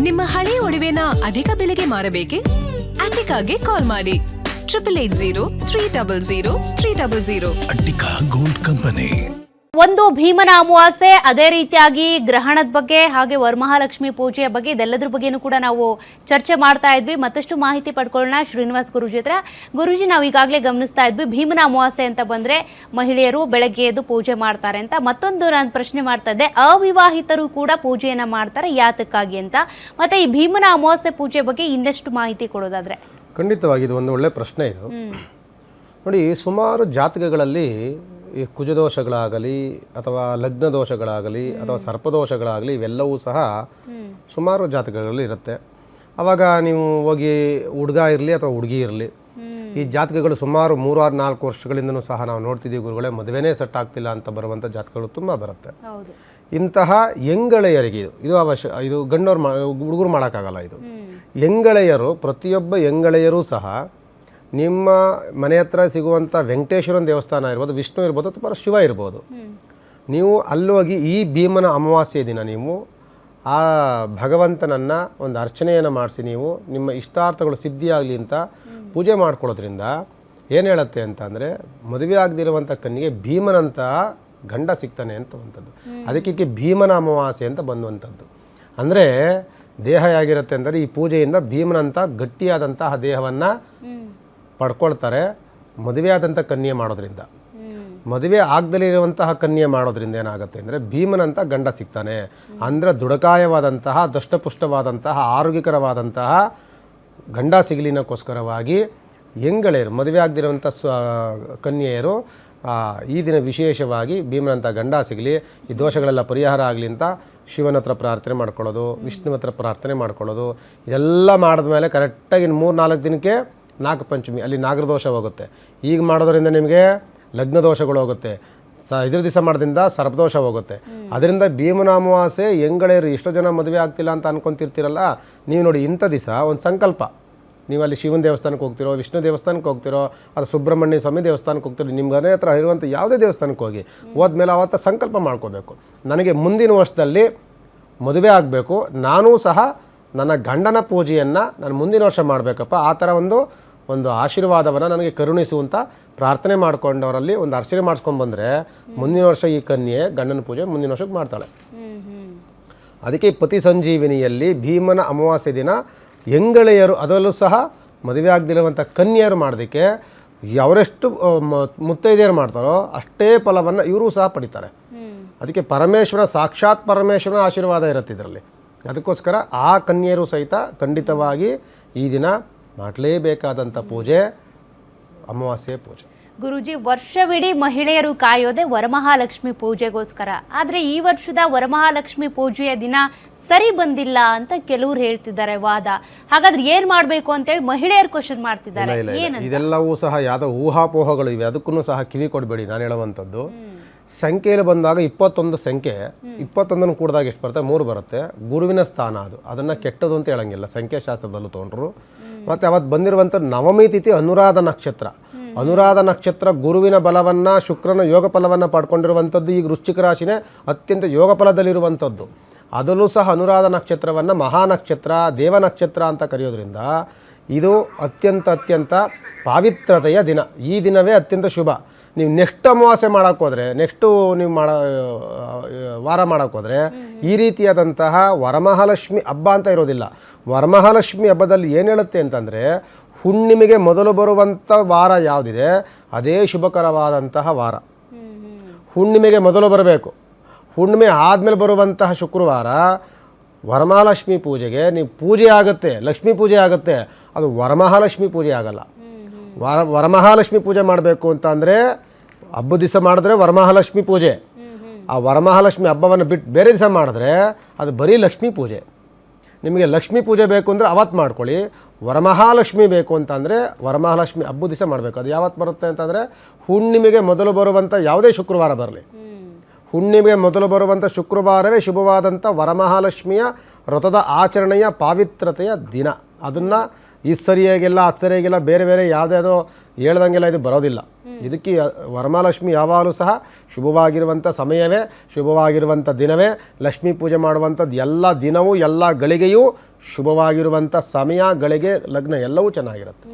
ನಿಮ್ಮ ಹಳೆ ಒಡವೆನ ಅಧಿಕ ಬೆಲೆಗೆ ಮಾರಬೇಕೆ? ಅಟಿಕಾಗೆ ಕಾಲ್ ಮಾಡಿ 8880 ಅಟ್ಟಿಕಾ ಗೋಲ್ಡ್ ಕಂಪನಿ. ಒಂದು ಭೀಮನ ಅಮಾವಾಸ್ಯೆ, ಅದೇ ರೀತಿಯಾಗಿ ಗ್ರಹಣದ ಬಗ್ಗೆ ಹಾಗೆ ವರಮಹಾಲಕ್ಷ್ಮಿ ಪೂಜೆಯ ಬಗ್ಗೆ ಇದೆಲ್ಲದ್ರ ಬಗ್ಗೆನೂ ಕೂಡ ನಾವು ಚರ್ಚೆ ಮಾಡ್ತಾ ಇದ್ವಿ. ಮತ್ತಷ್ಟು ಮಾಹಿತಿ ಪಡ್ಕೊಳ್ಳೋಣ ಶ್ರೀನಿವಾಸ್ ಗುರೂಜಿ ಹತ್ರ. ಗುರೂಜಿ, ನಾವು ಈಗಾಗಲೇ ಗಮನಿಸ್ತಾ ಇದ್ವಿ ಭೀಮನ ಅಮಾವಾಸ್ಯೆ ಅಂತ ಬಂದರೆ ಮಹಿಳೆಯರು ಬೆಳಗ್ಗೆ ಎದ್ದು ಪೂಜೆ ಮಾಡ್ತಾರೆ ಅಂತ. ಮತ್ತೊಂದು ನಾನು ಪ್ರಶ್ನೆ ಮಾಡ್ತಾ ಇದ್ದೆ, ಅವಿವಾಹಿತರು ಕೂಡ ಪೂಜೆಯನ್ನು ಮಾಡ್ತಾರೆ ಯಾತಕ್ಕಾಗಿ ಅಂತ. ಮತ್ತು ಈ ಭೀಮನ ಅಮಾವಾಸ್ಯೆ ಪೂಜೆ ಬಗ್ಗೆ ಇನ್ನಷ್ಟು ಮಾಹಿತಿ ಕೊಡೋದಾದರೆ? ಖಂಡಿತವಾಗಿ ಇದು ಒಂದು ಒಳ್ಳೆಯ ಪ್ರಶ್ನೆ. ಇದು ನೋಡಿ, ಸುಮಾರು ಜಾತಕಗಳಲ್ಲಿ ಈ ಕುಜದೋಷಗಳಾಗಲಿ ಅಥವಾ ಲಗ್ನ ದೋಷಗಳಾಗಲಿ ಅಥವಾ ಸರ್ಪದೋಷಗಳಾಗಲಿ ಇವೆಲ್ಲವೂ ಸಹ ಸುಮಾರು ಜಾತಕಗಳಲ್ಲಿ ಇರುತ್ತೆ. ಆವಾಗ ನೀವು ಹೋಗಿ ಹುಡುಗ ಇರಲಿ ಅಥವಾ ಹುಡುಗಿ ಇರಲಿ, ಈ ಜಾತಕಗಳು ಸುಮಾರು 3-4 ವರ್ಷಗಳಿಂದನೂ ಸಹ ನಾವು ನೋಡ್ತಿದ್ದೀವಿ ಗುರುಗಳೇ, ಮದುವೆನೇ ಸೆಟ್ ಆಗ್ತಿಲ್ಲ ಅಂತ ಬರುವಂಥ ಜಾತಕಗಳು ತುಂಬ ಬರುತ್ತೆ. ಇಂತಹ ಹೆಂಗಳೆಯರಿಗೆ ಇದು ಇದು ಗಂಡವ್ರು ಹುಡುಗರು ಮಾಡೋಕ್ಕಾಗಲ್ಲ. ಇದು ಹೆಂಗಳೆಯರು, ಪ್ರತಿಯೊಬ್ಬ ಹೆಂಗಳೆಯರೂ ಸಹ ನಿಮ್ಮ ಮನೆ ಹತ್ರ ಸಿಗುವಂಥ ವೆಂಕಟೇಶ್ವರನ ದೇವಸ್ಥಾನ ಇರ್ಬೋದು, ವಿಷ್ಣು ಇರ್ಬೋದು ಅಥವಾ ಶಿವ ಇರ್ಬೋದು, ನೀವು ಅಲ್ಲೋಗಿ ಈ ಭೀಮನ ಅಮಾವಾಸ್ಯೆ ದಿನ ನೀವು ಆ ಭಗವಂತನನ್ನು ಒಂದು ಅರ್ಚನೆಯನ್ನು ಮಾಡಿಸಿ ನೀವು ನಿಮ್ಮ ಇಷ್ಟಾರ್ಥಗಳು ಸಿದ್ಧಿಯಾಗಲಿ ಅಂತ ಪೂಜೆ ಮಾಡ್ಕೊಳ್ಳೋದ್ರಿಂದ ಏನು ಹೇಳುತ್ತೆ ಅಂತ ಅಂದರೆ, ಮದುವೆ ಆಗದಿರುವಂಥ ಕಣ್ಣಿಗೆ ಭೀಮನಂತಹ ಗಂಡ ಸಿಗ್ತಾನೆ ಅಂತವಂಥದ್ದು. ಅದಕ್ಕೆ ಭೀಮನ ಅಮಾವಾಸ್ಯೆ ಅಂತ ಬಂದುವಂಥದ್ದು. ಅಂದರೆ ದೇಹ ಹೇಗಿರುತ್ತೆ ಅಂದರೆ, ಈ ಪೂಜೆಯಿಂದ ಭೀಮನಂಥ ಗಟ್ಟಿಯಾದಂತಹ ದೇಹವನ್ನು ಪಡ್ಕೊಳ್ತಾರೆ. ಮದುವೆ ಆದಂಥ ಕನ್ಯೆ ಮಾಡೋದ್ರಿಂದ, ಮದುವೆ ಆಗದಲ್ಲೇ ಇರುವಂತಹ ಕನ್ಯೆ ಮಾಡೋದ್ರಿಂದ ಏನಾಗುತ್ತೆ ಅಂದರೆ ಭೀಮನಂಥ ಗಂಡ ಸಿಗ್ತಾನೆ. ಅಂದರೆ ದುಡಕಾಯವಾದಂತಹ ದಷ್ಟಪುಷ್ಟವಾದಂತಹ ಆರೋಗ್ಯಕರವಾದಂತಹ ಗಂಡ ಸಿಗಲಿನಕ್ಕೋಸ್ಕರವಾಗಿ ಹೆಂಗಳೆಯರು, ಮದುವೆ ಆಗದಿರುವಂಥ ಕನ್ಯೆಯರು ಈ ದಿನ ವಿಶೇಷವಾಗಿ ಭೀಮನಂಥ ಗಂಡ ಸಿಗಲಿ, ಈ ದೋಷಗಳೆಲ್ಲ ಪರಿಹಾರ ಆಗಲಿ ಅಂತ ಶಿವನ ಹತ್ರ ಪ್ರಾರ್ಥನೆ ಮಾಡ್ಕೊಳ್ಳೋದು, ವಿಷ್ಣು ಹತ್ರ ಪ್ರಾರ್ಥನೆ ಮಾಡ್ಕೊಳ್ಳೋದು. ಇದೆಲ್ಲ ಮಾಡಿದ್ಮೇಲೆ ಕರೆಕ್ಟಾಗಿ 3-4 ದಿನಕ್ಕೆ ನಾಗಪಂಚಮಿ, ಅಲ್ಲಿ ನಾಗರದೋಷ ಹೋಗುತ್ತೆ. ಈಗ ಮಾಡೋದ್ರಿಂದ ನಿಮಗೆ ಲಗ್ನ ದೋಷಗಳು ಹೋಗುತ್ತೆ. ಇದ್ರ ದಿವಸ ಮಾಡೋದ್ರಿಂದ ಸರ್ಪದೋಷ ಹೋಗುತ್ತೆ. ಅದರಿಂದ ಭೀಮನ ಅಮಾವಾಸ್ಯೆ ಹೆಂಗಳೆಯರು ಎಷ್ಟೋ ಜನ ಮದುವೆ ಆಗ್ತಿಲ್ಲ ಅಂತ ಅನ್ಕೊತಿರ್ತೀರಲ್ಲ, ನೀವು ನೋಡಿ ಇಂಥ ದಿವಸ ಒಂದು ಸಂಕಲ್ಪ, ನೀವು ಅಲ್ಲಿ ಶಿವನ ದೇವಸ್ಥಾನಕ್ಕೆ ಹೋಗ್ತಿರೋ, ವಿಷ್ಣು ದೇವಸ್ಥಾನಕ್ಕೆ ಹೋಗ್ತಿರೋ, ಅದು ಸುಬ್ರಹ್ಮಣ್ಯ ಸ್ವಾಮಿ ದೇವಸ್ಥಾನಕ್ಕೆ ಹೋಗ್ತಿರೋ, ನಿಮ್ಮ ಮನೆ ಹತ್ರ ಇರುವಂಥ ಯಾವುದೇ ದೇವಸ್ಥಾನಕ್ಕೆ ಹೋಗಿ ಹೋದ್ಮೇಲೆ ಅವತ್ತು ಸಂಕಲ್ಪ ಮಾಡ್ಕೋಬೇಕು, ನನಗೆ ಮುಂದಿನ ವರ್ಷದಲ್ಲಿ ಮದುವೆ ಆಗಬೇಕು, ನಾನೂ ಸಹ ನನ್ನ ಗಂಡನ ಪೂಜೆಯನ್ನು ನಾನು ಮುಂದಿನ ವರ್ಷ ಮಾಡಬೇಕಪ್ಪ, ಆ ಥರ ಒಂದು ಆಶೀರ್ವಾದವನ್ನು ನನಗೆ ಕರುಣಿಸುವಂಥ ಪ್ರಾರ್ಥನೆ ಮಾಡ್ಕೊಂಡವರಲ್ಲಿ ಒಂದು ಅರ್ಚನೆ ಮಾಡಿಸ್ಕೊಂಡು ಬಂದರೆ ಮುಂದಿನ ವರ್ಷ ಈ ಕನ್ಯೆ ಗಂಡನ ಪೂಜೆ ಮುಂದಿನ ವರ್ಷಕ್ಕೆ ಮಾಡ್ತಾಳೆ. ಅದಕ್ಕೆ ಪತಿ ಸಂಜೀವಿನಿಯಲ್ಲಿ ಭೀಮನ ಅಮಾವಾಸ್ಯೆ ದಿನ ಹೆಂಗಳೆಯರು, ಅದರಲ್ಲೂ ಸಹ ಮದುವೆ ಆಗದಿರುವಂಥ ಕನ್ಯೆಯರು ಮಾಡೋದಕ್ಕೆ ಅವರೆಷ್ಟು ಮುತ್ತೈದೆಯರು ಮಾಡ್ತಾರೋ ಅಷ್ಟೇ ಫಲವನ್ನು ಇವರು ಸಹ ಪಡಿತಾರೆ. ಅದಕ್ಕೆ ಸಾಕ್ಷಾತ್ ಪರಮೇಶ್ವರನ ಆಶೀರ್ವಾದ ಇರುತ್ತೆ ಇದರಲ್ಲಿ. ಅದಕ್ಕೋಸ್ಕರ ಆ ಕನ್ಯೆಯರು ಸಹಿತ ಖಂಡಿತವಾಗಿ ಈ ದಿನ ಮಾಡಲೇಬೇಕಾದಂಥ ಪೂಜೆ ಅಮಾವಾಸ್ಯೆ ಪೂಜೆ. ಗುರೂಜಿ, ವರ್ಷವಿಡೀ ಮಹಿಳೆಯರು ಕಾಯೋದೆ ವರಮಹಾಲಕ್ಷ್ಮಿ ಪೂಜೆಗೋಸ್ಕರ. ಆದರೆ ಈ ವರ್ಷದ ವರಮಹಾಲಕ್ಷ್ಮಿ ಪೂಜೆಯ ದಿನ ಸರಿ ಬಂದಿಲ್ಲ ಅಂತ ಕೆಲವರು ಹೇಳ್ತಿದ್ದಾರೆ ವಾದ. ಹಾಗಾದ್ರೆ ಏನ್ ಮಾಡಬೇಕು ಅಂತೇಳಿ ಮಹಿಳೆಯರು ಕ್ವಶನ್ ಮಾಡ್ತಿದ್ದಾರೆ. ಇದೆಲ್ಲವೂ ಸಹ ಯಾವುದೋ ಊಹಾಪೋಹಗಳು ಇವೆ, ಅದಕ್ಕೂ ಸಹ ಕಿವಿ ಕೊಡಬೇಡಿ. ನಾನು ಹೇಳುವಂಥದ್ದು ಸಂಖ್ಯೆಯಲ್ಲಿ ಬಂದಾಗ 21 ಸಂಖ್ಯೆ, 21 ಕೂಡಿದಾಗ ಎಷ್ಟು ಬರುತ್ತೆ? 3 ಬರುತ್ತೆ. ಗುರುವಿನ ಸ್ಥಾನ ಅದನ್ನು ಕೆಟ್ಟದು ಅಂತ ಹೇಳಂಗಿಲ್ಲ, ಸಂಖ್ಯಾಶಾಸ್ತ್ರದಲ್ಲೂ ತೊಗೊಂಡ್ರು. ಮತ್ತು ಅವತ್ತು ಬಂದಿರುವಂಥ ನವಮಿ ತಿಥಿ ಅನುರಾಧ ನಕ್ಷತ್ರ. ಅನುರಾಧ ನಕ್ಷತ್ರ ಗುರುವಿನ ಬಲವನ್ನು, ಶುಕ್ರನ ಯೋಗ ಫಲವನ್ನು ಪಡ್ಕೊಂಡಿರುವಂಥದ್ದು. ಈಗ ವೃಶ್ಚಿಕ ರಾಶಿನೇ ಅತ್ಯಂತ ಯೋಗ ಫಲದಲ್ಲಿರುವಂಥದ್ದು. ಅದರಲ್ಲೂ ಸಹ ಅನುರಾಧ ನಕ್ಷತ್ರವನ್ನು ಮಹಾನಕ್ಷತ್ರ, ದೇವನಕ್ಷತ್ರ ಅಂತ ಕರೆಯೋದ್ರಿಂದ ಇದು ಅತ್ಯಂತ ಪಾವಿತ್ರತೆಯ ದಿನ. ಈ ದಿನವೇ ಅತ್ಯಂತ ಶುಭ. ನೀವು ನೆಕ್ಸ್ಟ್ ಅಮಾವಾಸ್ಯೆ ಮಾಡೋಕ್ಕೋದ್ರೆ, ನೆಕ್ಸ್ಟು ನೀವು ವಾರ ಮಾಡೋಕ್ಕೋದ್ರೆ ಈ ರೀತಿಯಾದಂತಹ ವರಮಹಾಲಕ್ಷ್ಮಿ ಹಬ್ಬ ಅಂತ ಇರೋದಿಲ್ಲ. ವರಮಹಾಲಕ್ಷ್ಮಿ ಹಬ್ಬದಲ್ಲಿ ಏನು ಹೇಳುತ್ತೆ ಅಂತಂದರೆ, ಹುಣ್ಣಿಮೆಗೆ ಮೊದಲು ಬರುವಂಥ ವಾರ ಯಾವುದಿದೆ ಅದೇ ಶುಭಕರವಾದಂತಹ ವಾರ. ಹುಣ್ಣಿಮೆಗೆ ಮೊದಲು ಬರಬೇಕು. ಹುಣ್ಣಿಮೆ ಆದಮೇಲೆ ಬರುವಂತಹ ಶುಕ್ರವಾರ ವರಮಹಾಲಕ್ಷ್ಮಿ ಪೂಜೆಗೆ ನೀವು ಪೂಜೆ ಆಗುತ್ತೆ, ಲಕ್ಷ್ಮೀ ಪೂಜೆ ಆಗುತ್ತೆ. ಅದು ವರಮಹಾಲಕ್ಷ್ಮಿ ಪೂಜೆ ಆಗಲ್ಲ. ವರಮಹಾಲಕ್ಷ್ಮಿ ಪೂಜೆ ಮಾಡಬೇಕು ಅಂತ ಅಂದರೆ ಹಬ್ಬದ ದಿವಸ ಮಾಡಿದ್ರೆ ವರಮಹಾಲಕ್ಷ್ಮಿ ಪೂಜೆ. ಆ ವರಮಹಾಲಕ್ಷ್ಮಿ ಹಬ್ಬವನ್ನು ಬಿಟ್ಟು ಬೇರೆ ದಿವಸ ಮಾಡಿದ್ರೆ ಅದು ಬರೀ ಲಕ್ಷ್ಮೀ ಪೂಜೆ. ನಿಮಗೆ ಲಕ್ಷ್ಮೀ ಪೂಜೆ ಬೇಕು ಅಂದರೆ ಅವತ್ತು ಮಾಡ್ಕೊಳ್ಳಿ. ವರಮಹಾಲಕ್ಷ್ಮಿ ಬೇಕು ಅಂತಂದರೆ ವರಮಹಾಲಕ್ಷ್ಮಿ ಹಬ್ಬದ ದಿವಸ ಮಾಡಬೇಕು. ಅದು ಯಾವತ್ತು ಬರುತ್ತೆ ಅಂತಂದರೆ ಹುಣ್ಣಿಮೆಗೆ ಮೊದಲು ಬರುವಂಥ ಯಾವುದೇ ಶುಕ್ರವಾರ ಬರಲಿ, ಹುಣ್ಣಿಮೆಗೆ ಮೊದಲು ಬರುವಂಥ ಶುಕ್ರವಾರವೇ ಶುಭವಾದಂಥ ವರಮಹಾಲಕ್ಷ್ಮಿಯ ವ್ರತದ ಆಚರಣೆಯ ಪಾವಿತ್ರತೆಯ ದಿನ. ಅದನ್ನು ಈ ಸರಿಯಾಗಿಲ್ಲ ಅದು ಸರಿಯಾಗಿಲ್ಲ ಬೇರೆ ಬೇರೆ ಯಾವುದ್ಯಾವುದೋ ಹೇಳ್ದಂಗೆಲ್ಲ ಇದು ಬರೋದಿಲ್ಲ. ಇದಕ್ಕೆ ವರಮಹಾಲಕ್ಷ್ಮಿ ಯಾವಾಗಲೂ ಸಹ ಶುಭವಾಗಿರುವಂಥ ಸಮಯವೇ, ಶುಭವಾಗಿರುವಂಥ ದಿನವೇ, ಲಕ್ಷ್ಮೀ ಪೂಜೆ ಮಾಡುವಂಥದ್ದು ಎಲ್ಲ ದಿನವೂ ಎಲ್ಲ ಗಳಿಗೆಯೂ ಶುಭವಾಗಿರುವಂಥ ಸಮಯ, ಗಳಿಗೆ, ಲಗ್ನ ಎಲ್ಲವೂ ಚೆನ್ನಾಗಿರುತ್ತೆ.